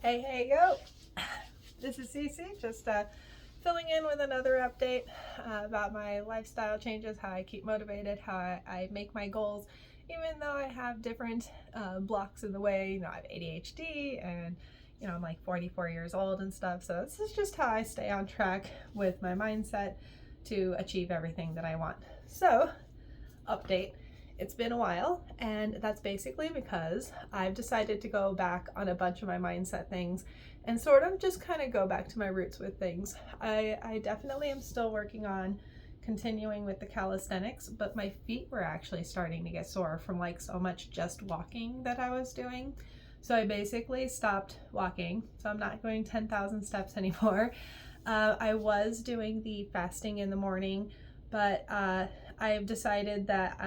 Hey, yo! This is Cece, just filling in with another update about my lifestyle changes, how I keep motivated, how I make my goals, even though I have different blocks in the way. I have ADHD and, I'm like 44 years old and stuff. So this is just how I stay on track with my mindset to achieve everything that I want. So, update. It's been a while, and that's basically because I've decided to go back on a bunch of my mindset things and sort of just kind of go back to my roots with things. I definitely am still working on continuing with the calisthenics, but my feet were actually starting to get sore from like so much just walking that I was doing. So I basically stopped walking. So I'm not going 10,000 steps anymore. I was doing the fasting in the morning, but I've decided that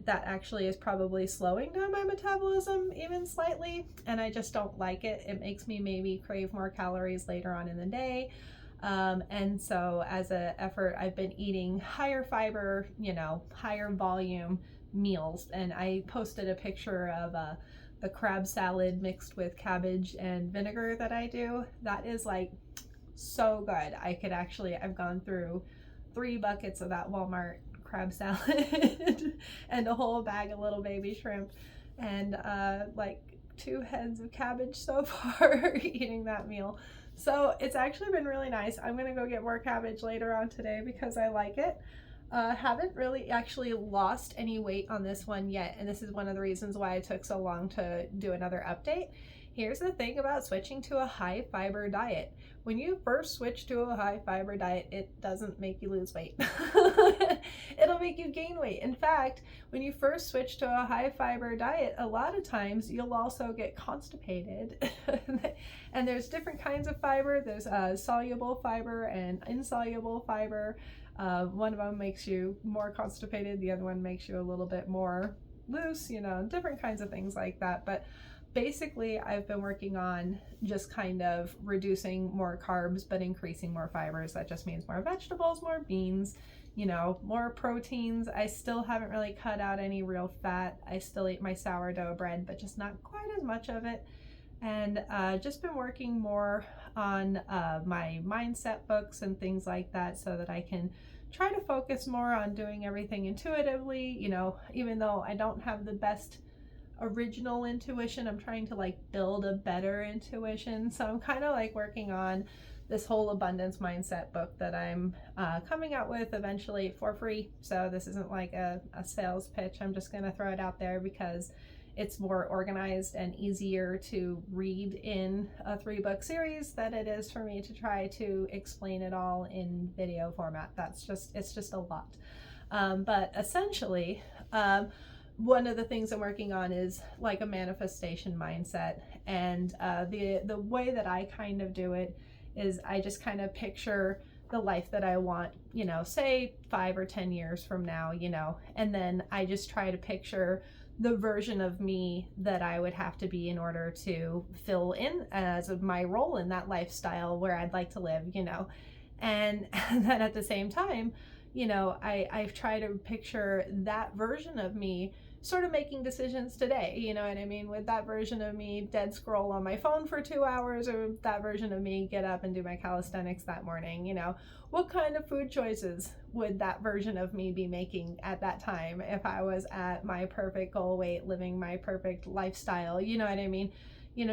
that actually is probably slowing down my metabolism even slightly, and I just don't like it. It makes me maybe crave more calories later on in the day. And so as an effort, I've been eating higher fiber, higher volume meals. And I posted a picture of the crab salad mixed with cabbage and vinegar that I do. That is like so good. I've gone through 3 buckets of that Walmart crab salad and a whole bag of little baby shrimp and like 2 heads of cabbage so far eating that meal. So it's actually been really nice. I'm gonna go get more cabbage later on today because I like it. Haven't really actually lost any weight on this one yet, and this is one of the reasons why it took so long to do another update. Here's the thing about switching to a high fiber diet. When you first switch to a high fiber diet, it doesn't make you lose weight. It'll make you gain weight. In fact, when you first switch to a high fiber diet, a lot of times you'll also get constipated. And there's different kinds of fiber. There's soluble fiber and insoluble fiber. One of them makes you more constipated. The other one makes you a little bit more loose, different kinds of things like that. But basically, I've been working on just kind of reducing more carbs, but increasing more fibers. That just means more vegetables, more beans, more proteins. I still haven't really cut out any real fat. I still eat my sourdough bread, but just not quite as much of it. And just been working more on my mindset books and things like that so that I can try to focus more on doing everything intuitively. Even though I don't have the best original intuition, I'm trying to like build a better intuition. So I'm kind of like working on this whole abundance mindset book that I'm coming out with eventually for free. So this isn't like a sales pitch. I'm just going to throw it out there because it's more organized and easier to read in a 3-book series than it is for me to try to explain it all in video format. It's just a lot. But essentially, one of the things I'm working on is like a manifestation mindset. And the way that I kind of do it is I just kind of picture the life that I want, say 5 or 10 years from now, and then I just try to picture the version of me that I would have to be in order to fill in as my role in that lifestyle where I'd like to live, and then at the same time, I've tried to picture that version of me sort of making decisions today, you know what I mean? Would that version of me dead scroll on my phone for 2 hours, or that version of me get up and do my calisthenics that morning? What kind of food choices would that version of me be making at that time if I was at my perfect goal weight, living my perfect lifestyle? You know what I mean?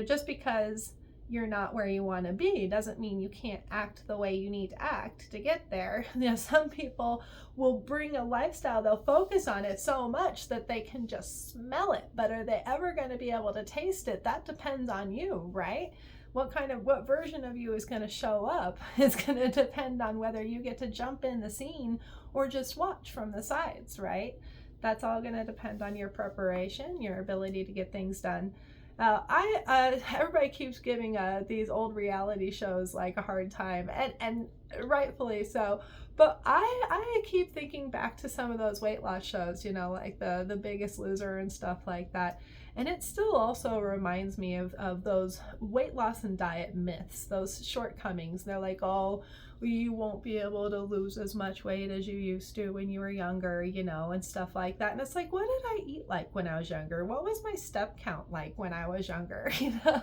Just because you're not where you want to be doesn't mean you can't act the way you need to act to get there. Some people will bring a lifestyle, they'll focus on it so much that they can just smell it, but are they ever going to be able to taste it? That depends on you, right? What version of you is going to show up is going to depend on whether you get to jump in the scene or just watch from the sides, right? That's all going to depend on your preparation, your ability to get things done. Everybody keeps giving these old reality shows like a hard time, and rightfully so. But I keep thinking back to some of those weight loss shows, like the Biggest Loser and stuff like that. And it still also reminds me of those weight loss and diet myths, those shortcomings. They're like, oh, you won't be able to lose as much weight as you used to when you were younger, you know, and stuff like that. And it's like, what did I eat like when I was younger? What was my step count like when I was younger? You know,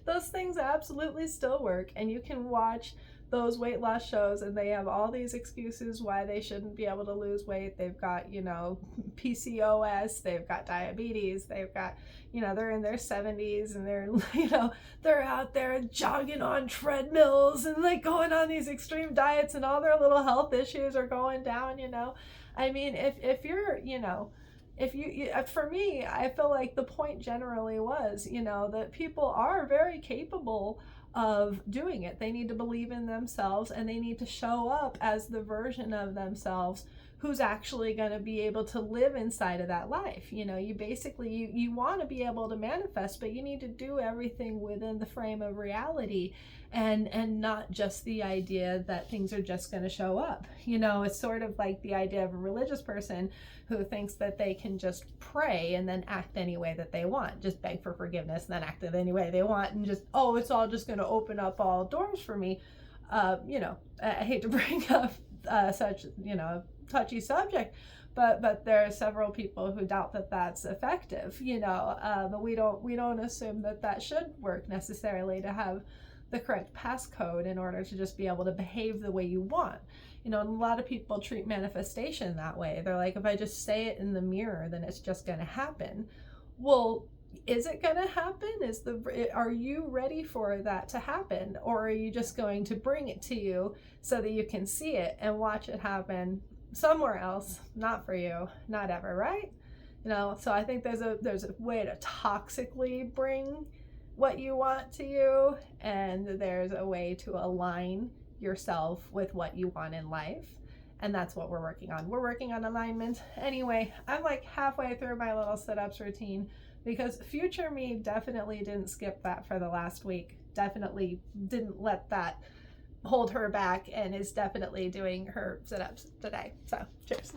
those things absolutely still work. And you can watch those weight loss shows and they have all these excuses why they shouldn't be able to lose weight. They've got, you know, PCOS, they've got diabetes, they've got, you know, they're in their 70s and they're, you know, they're out there jogging on treadmills and like going on these extreme diets and all their little health issues are going down, you know. I mean, if you're, you know, if you, for me, I feel like the point generally was, you know, that people are very capable of doing it. They need to believe in themselves and they need to show up as the version of themselves who's actually going to be able to live inside of that life. You know, you basically, you want to be able to manifest, but you need to do everything within the frame of reality and not just the idea that things are just going to show up. You know, it's sort of like the idea of a religious person who thinks that they can just pray and then act any way that they want, just beg for forgiveness and then act any way they want and just, oh, it's all just going to open up all doors for me. You know, I hate to bring up such, you know, touchy subject, but there are several people who doubt that that's effective, you know, but we don't assume that that should work necessarily to have the correct passcode in order to just be able to behave the way you want. You know, and a lot of people treat manifestation that way. They're like, if I just say it in the mirror, then it's just going to happen. Well, is it going to happen? Are you ready for that to happen? Or are you just going to bring it to you so that you can see it and watch it happen somewhere else, not for you, not ever, right? You know, so I think there's a way to toxically bring what you want to you, and there's a way to align yourself with what you want in life. And that's what we're working on. We're working on alignment. Anyway, I'm like halfway through my little sit-ups routine because future me definitely didn't skip that for the last week. Definitely didn't let that hold her back and is definitely doing her sit-ups today. So cheers.